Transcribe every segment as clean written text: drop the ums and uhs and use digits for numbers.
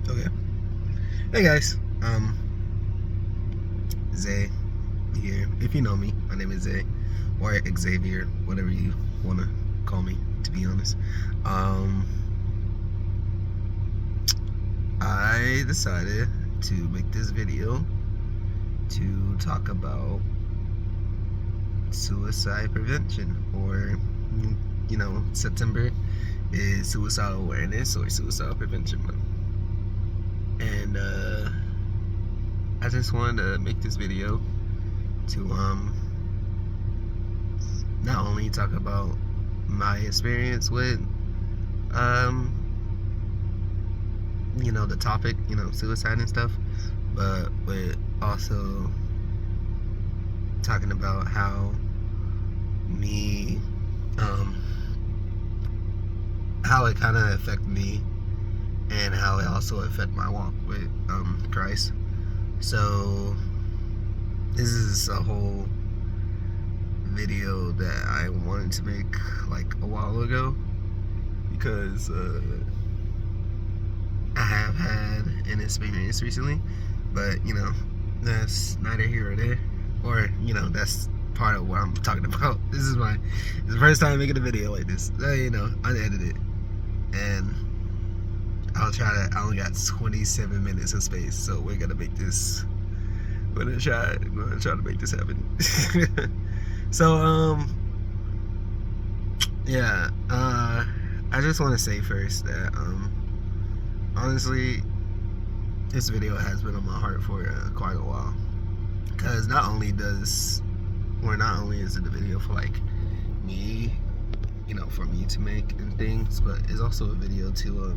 Okay. Hey guys. Zay here. If you know me, my name is Zay, or Xavier, whatever you wanna call me. To be honest, I decided to make this video to talk about suicide prevention, or September is suicidal awareness or suicide prevention month, and I just wanted to make this video to not only talk about my experience with um the topic, suicide and stuff, but with also talking about how me um how it kind of affected me, and how it also affected my walk with Christ. So this is a whole video that I wanted to make like a while ago, because I have had an experience recently, but that's neither here or there. Or that's part of what I'm talking about. This is the first time making a video like this. Unedited, and I only got 27 minutes of space, so we're gonna make this. We're gonna try to make this happen. So yeah. I just want to say first that honestly, this video has been on my heart for quite a while, because not only is it a video for like me, for me to make and things, but it's also a video to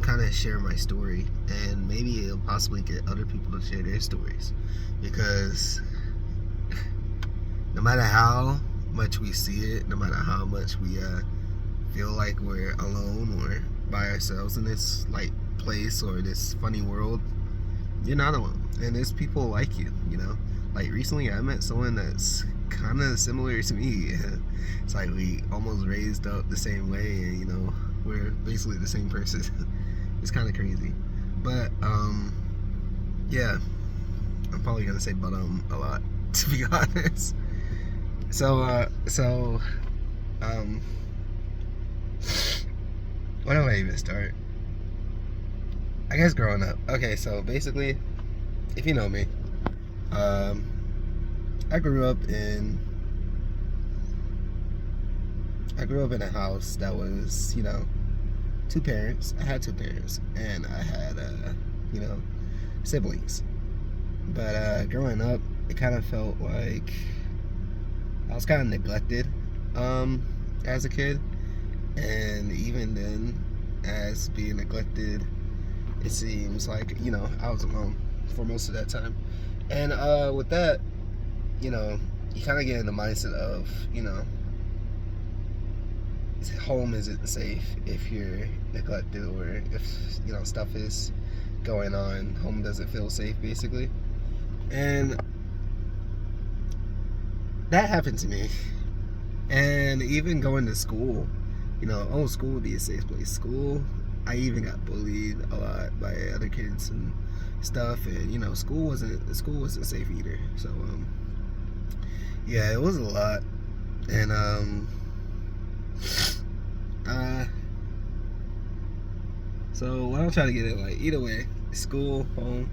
kind of share my story, and maybe it'll possibly get other people to share their stories, because no matter how much we see it, no matter how much we feel like we're alone or by ourselves in this like place or this funny world, you're not alone, and there's people like you. Like recently I met someone that's kind of similar to me. It's like we almost raised up the same way, and we're basically the same person. It's kind of crazy, but yeah, I'm probably gonna say but a lot, to be honest. So where do I even start? I guess growing up. Okay, so basically, if you know me, um, I grew up in a house that was, two parents. I had two parents, and I had, siblings. But growing up, it kind of felt like I was kind of neglected as a kid, and even then, as being neglected, it seems like I was alone for most of that time. And with that, you kind of get in the mindset of home isn't safe if you're neglected, or if stuff is going on. Home doesn't feel safe, basically. And that happened to me. And even going to school, school would be a safe place. School, I even got bullied a lot by other kids and stuff, and school wasn't safe either. So yeah, it was a lot. And so what I'm trying to get at, like, either way, school, home,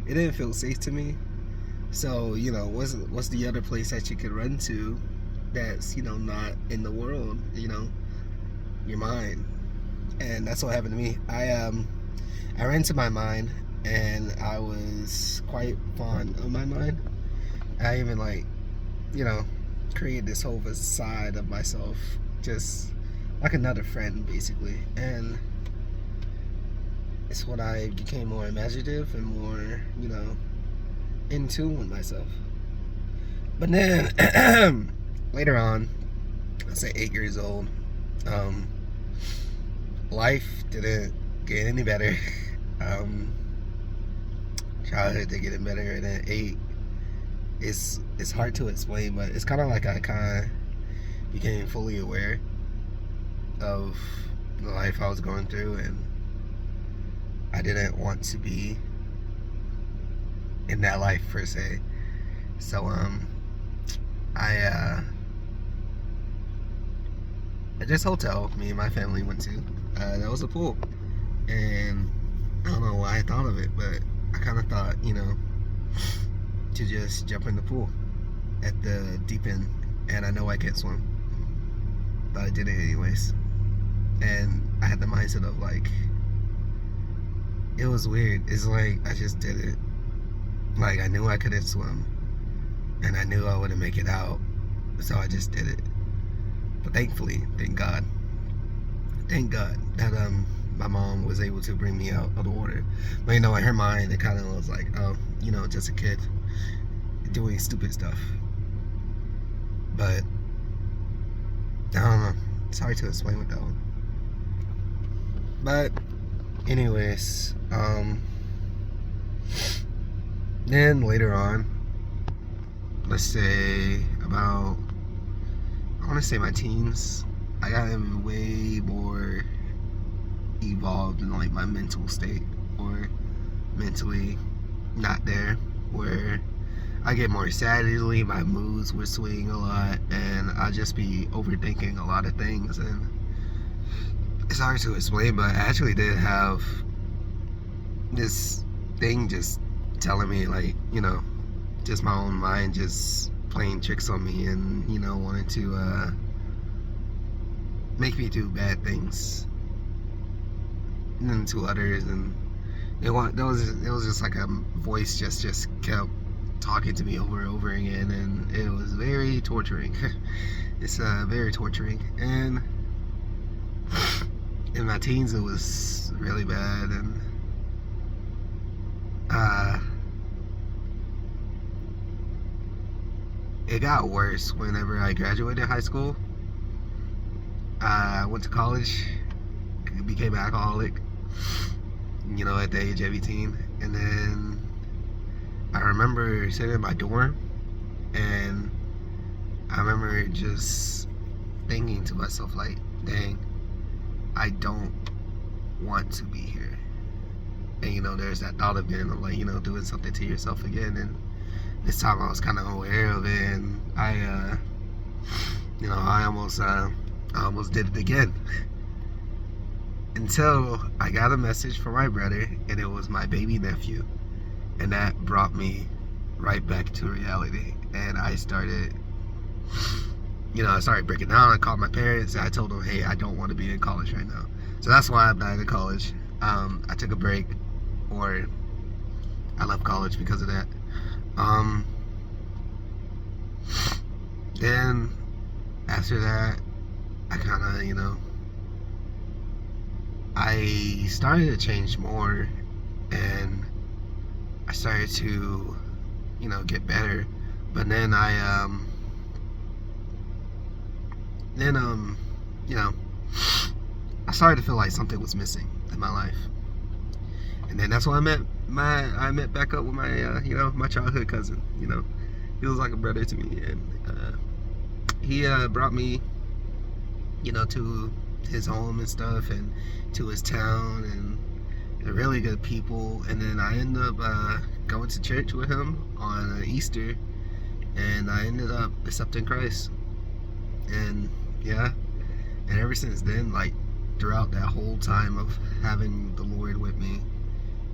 it didn't feel safe to me. So what's the other place that you could run to that's not in the world? Your mind. And that's what happened to me. I ran to my mind, and I was quite fond of my mind. I even created this whole facade of myself, just like another friend, basically. And it's what I became more imaginative and more in tune with myself. But then later on, I'd say 8 years old, life didn't get any better. Childhood didn't get any better, and then 8, it's hard to explain, but it's kind of like I kind of became fully aware of the life I was going through, and I didn't want to be in that life per se. So I at this hotel me and my family went to, there was a pool, and I don't know why I thought of it, but I kind of thought, to just jump in the pool at the deep end, and I know I can't swim, but I did it anyways. And I had the mindset of like, it was weird. It's like I just did it. Like I knew I couldn't swim, and I knew I wouldn't make it out, so I just did it. But thankfully, thank God that my mom was able to bring me out of the water. But in her mind, it kind of was like, oh, just a kid doing stupid stuff. But I don't know. It's hard to explain with that one. But anyways, then later on, let's say about, I want to say my teens, I got way more evolved in like my mental state, or mentally not there, where I get more sad easily, my moods would swing a lot, and I'd just be overthinking a lot of things, and it's hard to explain, but I actually did have this thing just telling me, like, just my own mind just playing tricks on me, and wanting to make me do bad things and then to others, and it was just like a voice just kept talking to me over and over again, and it was very torturing. It's very torturing, and in my teens it was really bad, and it got worse whenever I graduated high school. I went to college, became an alcoholic, at the age of 18. And then I remember sitting in my dorm, and I remember just thinking to myself, like, dang, I don't want to be here. And there's that thought again of like, doing something to yourself again. And this time I was kind of aware of it, and I almost did it again. Until I got a message from my brother, and it was my baby nephew, and that brought me right back to reality. And I started breaking down. I called my parents, and I told them, hey, I don't want to be in college right now. So that's why I'm not in college. I took a break, or I left college because of that. Then after that, I kind of, I started to change more, and I started to, get better. But then I started to feel like something was missing in my life. And then that's when I met back up with my my childhood cousin. He was like a brother to me, and he brought me to his home and stuff, and to his town, and they're really good people. And then I ended up going to church with him on Easter, and I ended up accepting Christ. And and ever since then, like throughout that whole time of having the Lord with me,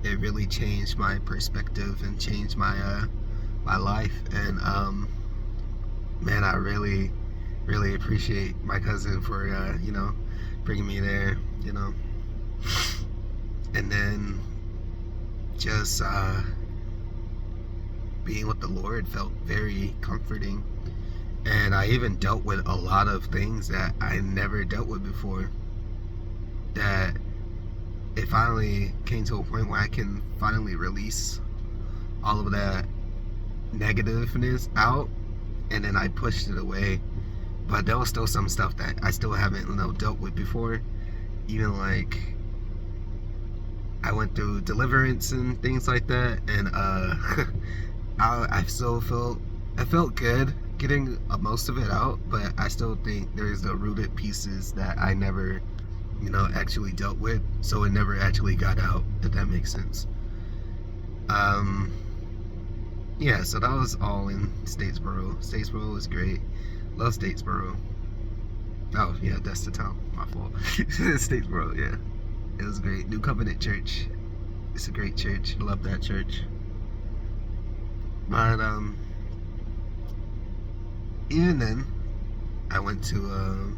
it really changed my perspective and changed my my life. And man, I really appreciate my cousin for bringing me there, and then just being with the Lord felt very comforting. And I even dealt with a lot of things that I never dealt with before, that it finally came to a point where I can finally release all of that negativeness out, and then I pushed it away. But there was still some stuff that I still haven't dealt with before. Even like I went through deliverance and things like that, and I still felt good getting most of it out, but I still think there's the rooted pieces that I never actually dealt with, so it never actually got out, if that makes sense. Um, yeah, so that was all in Statesboro. Statesboro was great. Love Statesboro. Oh, yeah, that's the town. My fault. Statesboro, yeah. It was great. New Covenant Church. It's a great church. Love that church. But, even then, I went to,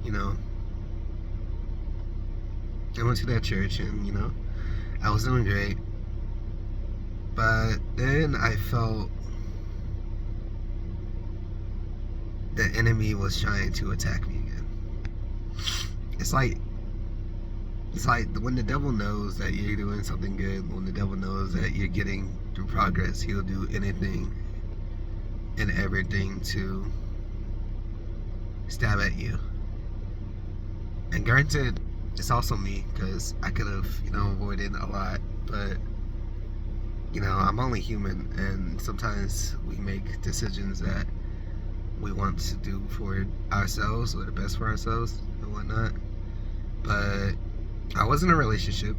you know, I went to that church and, I was doing great. But then I felt the enemy was trying to attack me again. It's like when the devil knows that you're doing something good, when the devil knows that you're getting through progress, he'll do anything and everything to stab at you. And granted, it's also me, because I could have, avoided a lot, but I'm only human, and sometimes we make decisions that we want to do for ourselves or the best for ourselves and whatnot. But I was in a relationship.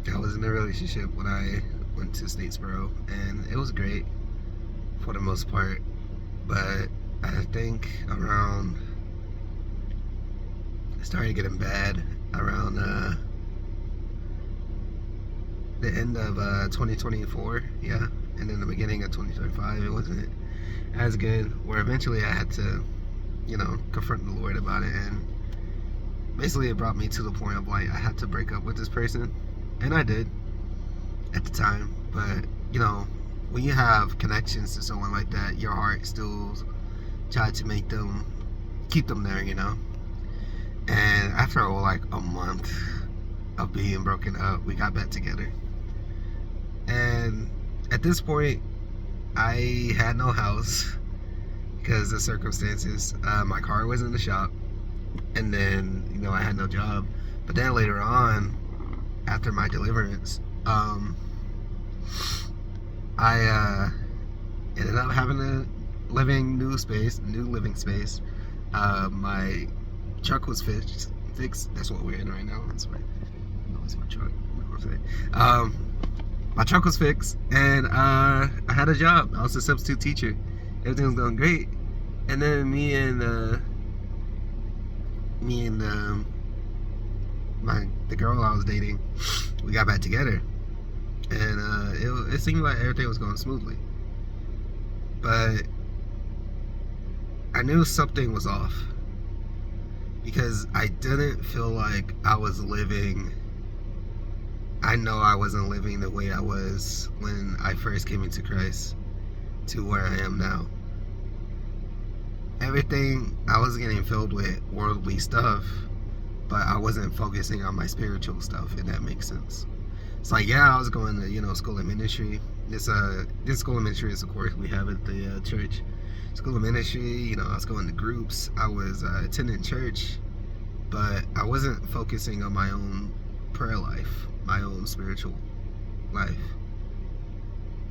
When I went to Statesboro, and it was great for the most part. But I think it started getting bad around the end of 2024, yeah, and then the beginning of 2025. It wasn't as good, where eventually I had to, confront the Lord about it, and basically it brought me to the point of like I had to break up with this person, and I did at the time. But when you have connections to someone like that, your heart still tried to keep them there, And after like a month of being broken up, we got back together. And at this point, I had no house because of circumstances. My car was in the shop, and then I had no job. But then later on, after my deliverance, I ended up having a new living space. My truck was fixed. That's what we're in right now. That's right. No, it's my truck. My truck was fixed, and I had a job. I was a substitute teacher. Everything was going great. And then me and the girl I was dating, we got back together, and it seemed like everything was going smoothly. But I knew something was off, because I didn't feel like I was living. I know I wasn't living the way I was when I first came into Christ to where I am now. Everything, I was getting filled with worldly stuff, but I wasn't focusing on my spiritual stuff, if that makes sense. It's like, yeah, I was going to, school of ministry. This school of ministry is a course we have at the church. School of ministry, I was going to groups. I was attending church, but I wasn't focusing on my own prayer life, my own spiritual life.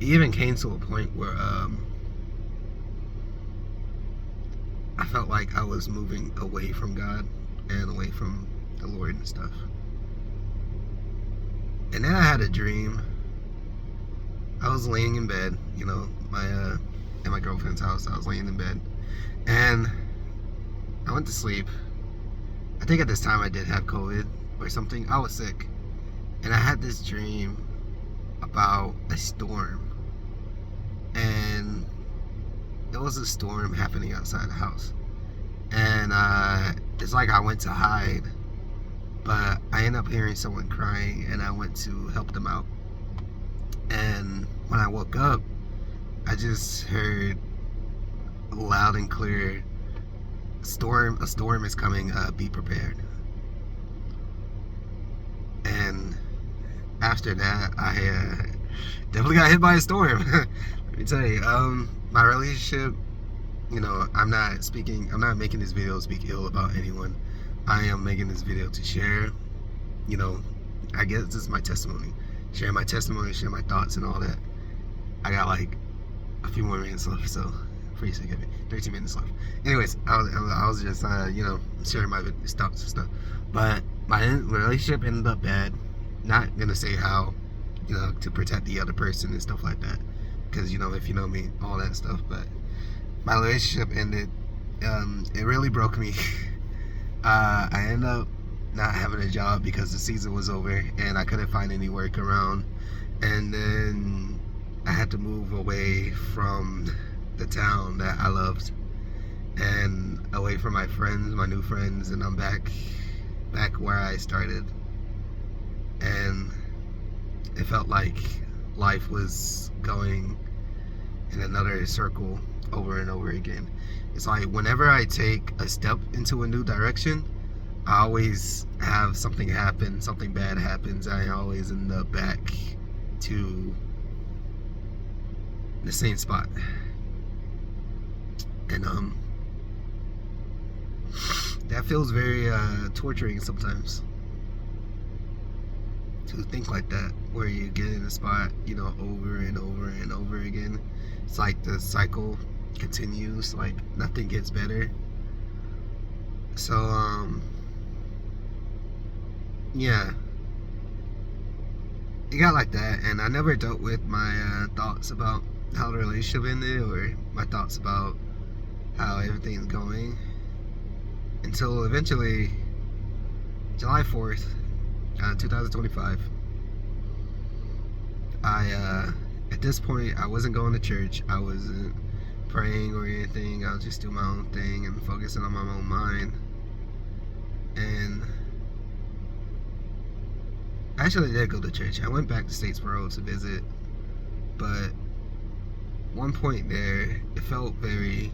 It even came to a point where I felt like I was moving away from God and away from the Lord and stuff. And then I had a dream. I was laying in bed, at my girlfriend's house. I was laying in bed, and I went to sleep. I think at this time I did have COVID or something. I was sick, and I had this dream about a storm, and it was a storm happening outside the house. And it's like I went to hide, but I ended up hearing someone crying, and I went to help them out. And when I woke up, I just heard loud and clear, a storm is coming, be prepared. And after that, I definitely got hit by a storm. Let me tell you, my relationship, I'm not making this video to speak ill about anyone. I am making this video to share, I guess this is my testimony. Share my testimony, share my thoughts and all that. I got like a few more minutes left, so Freeze, give it 13 minutes left. Anyways, I was just sharing my thoughts and stuff, but my relationship ended up bad. Not gonna say how, to protect the other person and stuff like that, because if you know me, all that stuff. But my relationship ended. It really broke me. I ended up not having a job because the season was over and I couldn't find any work around, and then I had to move away from the town that I loved and away from my friends, my new friends, and I'm back where I started, and it felt like life was going in another circle over and over again. It's like whenever I take a step into a new direction, I always have something happen, something bad happens. I always end up back to the same spot. And that feels very torturing sometimes, to think like that, where you get in a spot, over and over and over again. It's like the cycle continues, like nothing gets better. So yeah, it got like that, and I never dealt with my thoughts about how the relationship ended, or my thoughts about how everything's going, until eventually July 4th, 2025. At this point, I wasn't going to church. I wasn't praying or anything. I was just doing my own thing and focusing on my own mind. And I actually did go to church. I went back to Statesboro to visit, but one point there, it felt very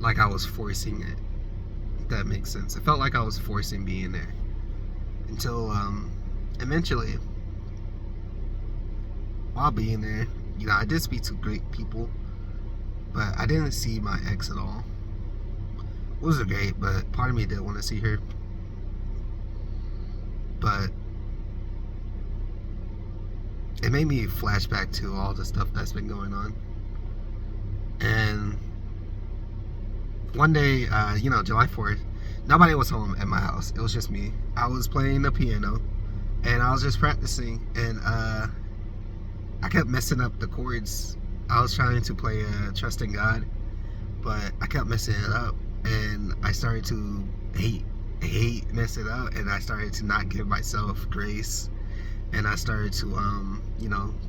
like I was forcing it, if that makes sense. It felt like I was forcing being there, until eventually, while being there, I did speak to great people, but I didn't see my ex at all. It was great, but part of me did want to see her. But it made me flash back to all the stuff that's been going on. And one day, July 4th, nobody was home at my house. It was just me. I was playing the piano, and I was just practicing, and I kept messing up the chords. I was trying to play Trust in God, but I kept messing it up, and I started to hate mess it up, and I started to not give myself grace, and I started to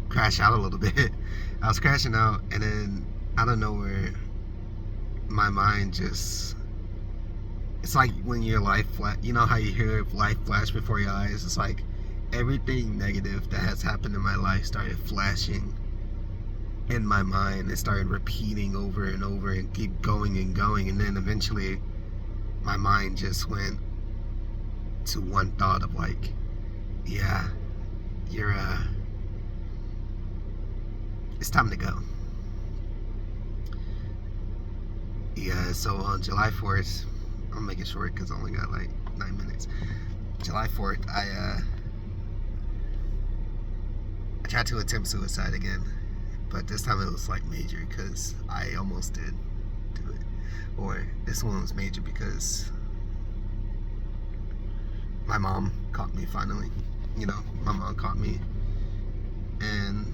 crash out a little bit. I was crashing out, and then out of nowhere, my mind just, it's like when your life how you hear life flash before your eyes. It's like everything negative that has happened in my life started flashing in my mind. It started repeating over and over and keep going and going, and then eventually my mind just went to one thought of like, yeah, you're it's time to go. Yeah, so on July 4th, I'll make it short because I only got like 9 minutes. July 4th, I tried to attempt suicide again, but this time it was like major, because I almost did do it. Or this one was major because my mom caught me finally. My mom caught me, and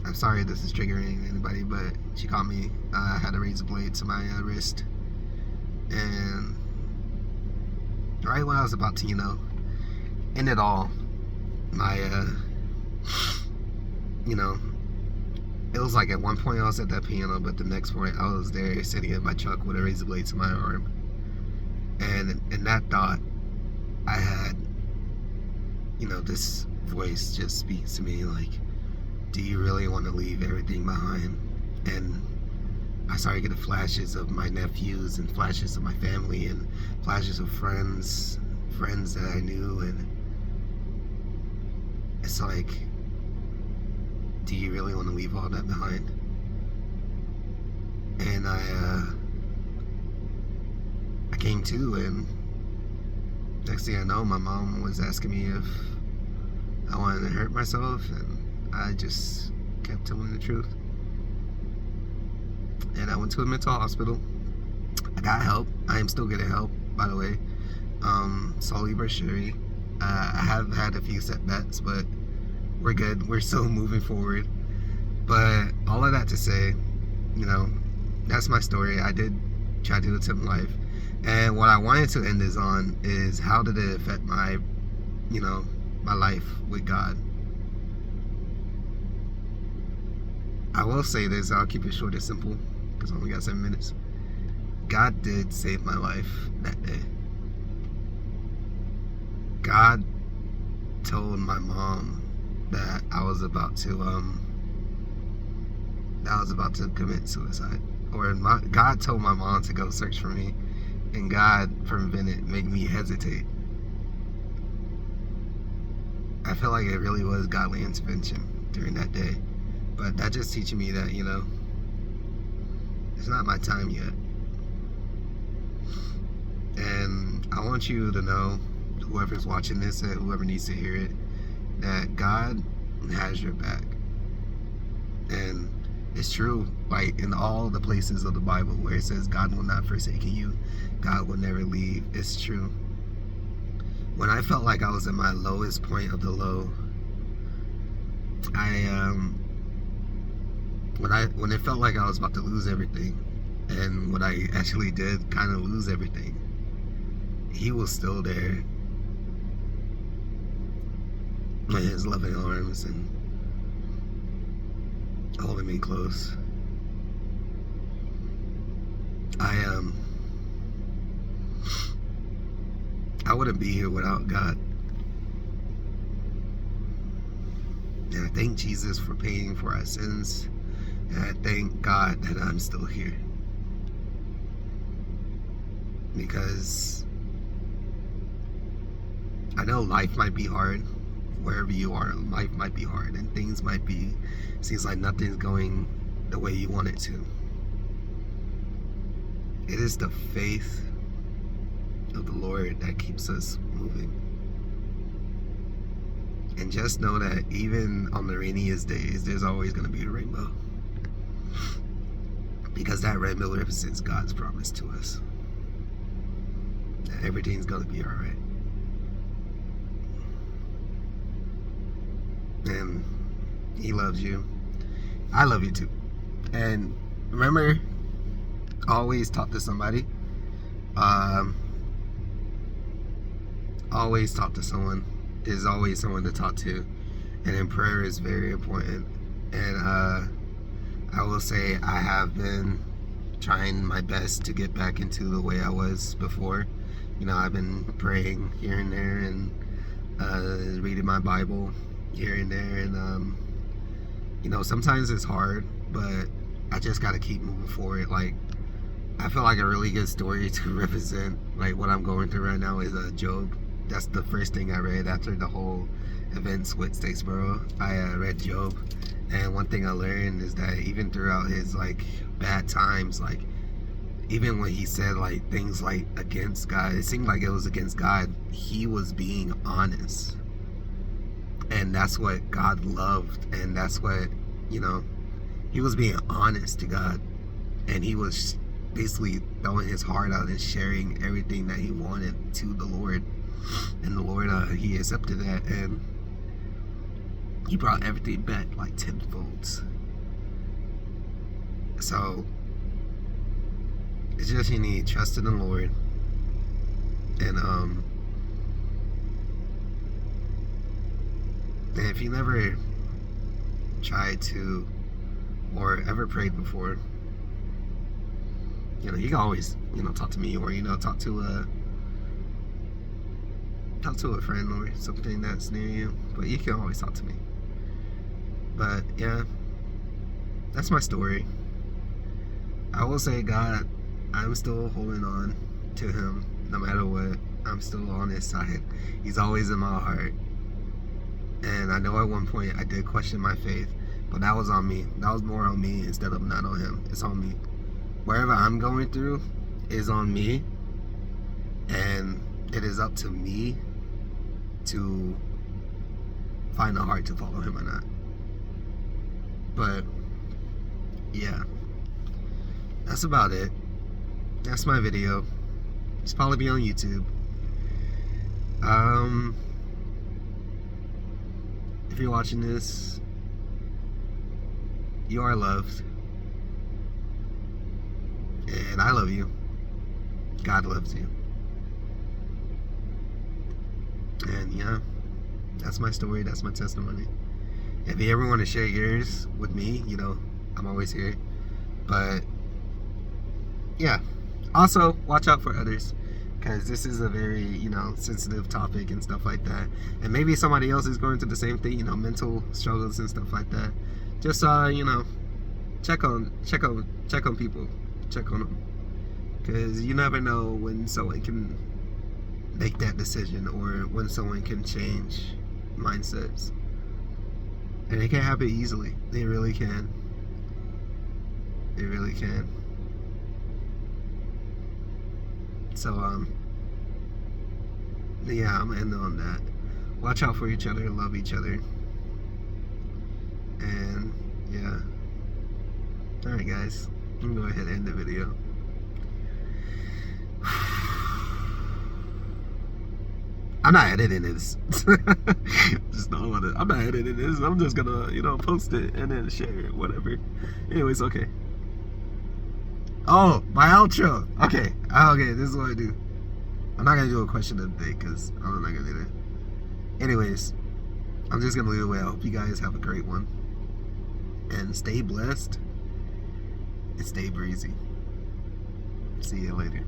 I'm sorry if this is triggering anybody, but she caught me. I had a razor blade to my wrist, and right when I was about to, end it all, my, it was like at one point I was at that piano, but the next point I was there sitting in my truck with a razor blade to my arm, and in that thought, I had, this voice just speaks to me like, do you really want to leave everything behind? And I started getting flashes of my nephews, and flashes of my family, and flashes of friends that I knew, and it's like, do you really want to leave all that behind? And I came to, and next thing I know, my mom was asking me if I wanted to hurt myself, and I just kept telling the truth. and I went to a mental hospital. I got help. I am still getting help, by the way. Slowly but surely. I have had a few setbacks, but we're good. We're still moving forward. But all of that to say, you know, that's my story. I did try to attempt life. And what I wanted to end this on is how did it affect my, my life with God? I will say this, I'll keep it short and simple because I only got 7 minutes. God did save my life that day. God told my mom that I was about to commit suicide. God told my mom to go search for me, and God prevented, made me hesitate. I feel like it really was godly intervention during that day. But that just teaching me that, it's not my time yet. And I want you to know, whoever's watching this and whoever needs to hear it, that God has your back. And it's true, like in all the places of the Bible where it says God will not forsake you, God will never leave. It's true. When I felt like I was at my lowest point of the low, when it felt like I was about to lose everything, and when I actually did kind of lose everything, He was still there in His loving arms and holding me close. I wouldn't be here without God. And I thank Jesus for paying for our sins. And I thank God that I'm still here. Because I know life might be hard. Wherever you are, life might be hard. And things might be, seems like nothing's going the way you want it to. It is the faith of the Lord that keeps us moving. And just know that even on the rainiest days, there's always going to be a rainbow. Because that rainbow represents God's promise to us. That everything's going to be alright. And He loves you. I love you too. And remember, always talk to somebody. Always talk to someone. There's always someone to talk to. And then prayer is very important. And I will say I have been trying my best to get back into the way I was before. I've been praying here and there and reading my Bible here and there. And, sometimes it's hard, but I just got to keep moving forward. Like, I feel like a really good story to represent, like, what I'm going through right now is Job. That's the first thing I read after the whole events with Statesboro. I read Job, and one thing I learned is that even throughout his bad times, even when he said things against God, it seemed like it was against God, he was being honest. And that's what God loved, and that's what, he was being honest to God, and he was basically throwing his heart out and sharing everything that he wanted to the Lord. And the Lord, He accepted that, and He brought everything back tenfold. So it's just you need trust in the Lord, and if you never tried to or ever prayed before, you can always talk to me, or talk to a friend or something that's near you. But you can always talk to me. But yeah, that's my story. I will say, God, I'm still holding on to Him no matter what. I'm still on His side. He's always in my heart. And I know at one point I did question my faith, but that was on me. That was more on me instead of not on Him. It's on me. Wherever I'm going through is on me, and it is up to me to find the heart to follow Him or not. But yeah, that's about it. That's my video. It's probably be on YouTube. Um, if you're watching this, you are loved. And I love you. God loves you. And yeah, that's my story. That's my testimony. If you ever want to share yours with me, you know, I'm always here. But yeah, also watch out for others, because this is a very, you know, sensitive topic and stuff like that. And maybe somebody else is going through the same thing, you know, mental struggles and stuff like that. Just you know, check on people, check on them, because you never know when someone can make that decision or when someone can change mindsets. And it can happen easily. They really can. They really can. So yeah, I'm gonna end on that. Watch out for each other, love each other. And yeah. Alright guys, I'm gonna go ahead and end the video. I'm not editing this. Just know what I'm not editing this. I'm just gonna, you know, post it and then share it, whatever. Anyways, okay. Oh, my outro. Okay. Okay, this is what I do. I'm not gonna do a question of the day because I'm not gonna do that. Anyways, I'm just gonna leave it away. I hope you guys have a great one. And stay blessed and stay breezy. See you later.